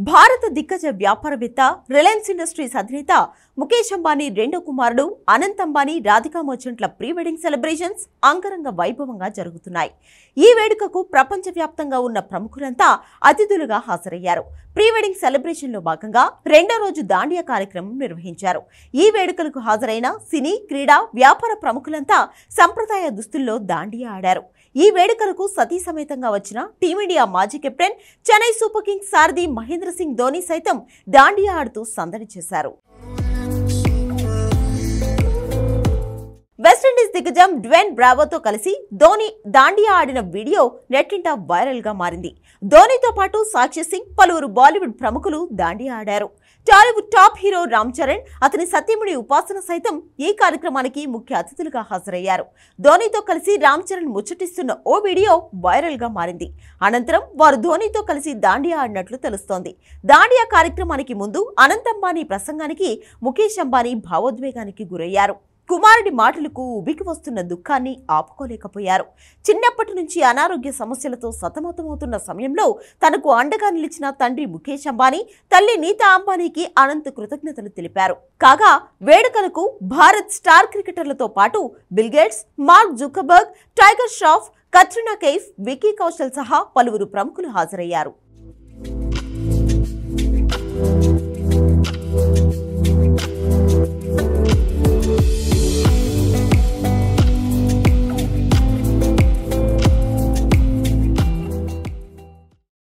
భారత దిగ్గజ వ్యాపారవేత్త రిలయన్స్ ఇండస్ట్రీస్ అధినేత ముఖేష్ అంబానీ రెండో కుమారుడు అనంత్ అంబానీ రాధికా మర్చెంట్ల ప్రీ వెడ్డింగ్ సెలబ్రేషన్స్ అంగరంగ వైభవంగా జరుగుతున్నాయి. ఈ వేడుకకు ప్రపంచవ్యాప్తంగా ఉన్న ప్రముఖులంతా అతిథులుగా హాజరయ్యారు. ప్రీ వెడ్డింగ్ సెలబ్రేషన్ లో భాగంగా రెండో రోజు దాండియా కార్యక్రమం నిర్వహించారు. ఈ వేడుకలకు హాజరైన సినీ, క్రీడా, వ్యాపార ప్రముఖులంతా సంప్రదాయ దుస్తుల్లో దాండియా ఆడారు. ఈ వేడుకలకు సతీ సమేతంగా వచ్చిన టీమిండియా మాజీ కెప్టెన్, చెన్నై సూపర్ కింగ్స్ సారథి మహేంద్ర సింగ్ ధోని సైతం దాండియా ఆడుతూ సందడి చేశారు. వెస్టిండీస్ దిగ్గజం డ్వేన్ బ్రావోతో కలిసి ధోని దాండియా ఆడిన వీడియో నెట్టింట వైరల్ గా మారింది. ధోనితో పాటు సాక్షి సింగ్, పలువురు బాలీవుడ్ ప్రముఖులు దాండియా ఆడారు. Tollywood top hero Ram Charan, అతని సతీమణి ఉపాసన సైతం ఈ కార్యక్రమానికి ముఖ్య అతిథులుగా హాజరయ్యారు. ధోనితో కలిసి రామ్ చరణ్ ముచ్చటిస్తున్న ఓ వీడియో వైరల్ గా మారింది. అనంతరం వారు ధోనితో కలిసి దాండియా ఆడినట్లు తెలుస్తోంది. దాండియా కార్యక్రమానికి ముందు అనంత్ అంబానీ ప్రసంగానికి ముఖేష్ అంబానీ భావోద్వేగానికి గురయ్యారు. కుమారుడి మాటలకు ఉబికి వస్తున్న దుఃఖాన్ని ఆపుకోలేకపోయారు. చిన్నప్పటి నుంచి అనారోగ్య సమస్యలతో సతమతమవుతున్న సమయంలో తనకు అండగా నిలిచిన తండ్రి ముఖేష్ అంబానీ, తల్లి నీతా అంబానీకి అనంత్ కృతజ్ఞతలు తెలిపారు. కాగా వేడుకలకు భారత్ స్టార్ క్రికెటర్లతో పాటు bill gates, mark Zuckerberg, tiger Shroff, Katrina Kaif, Vicky Kaushal సహా పలువురు ప్రముఖులు హాజరయ్యారు.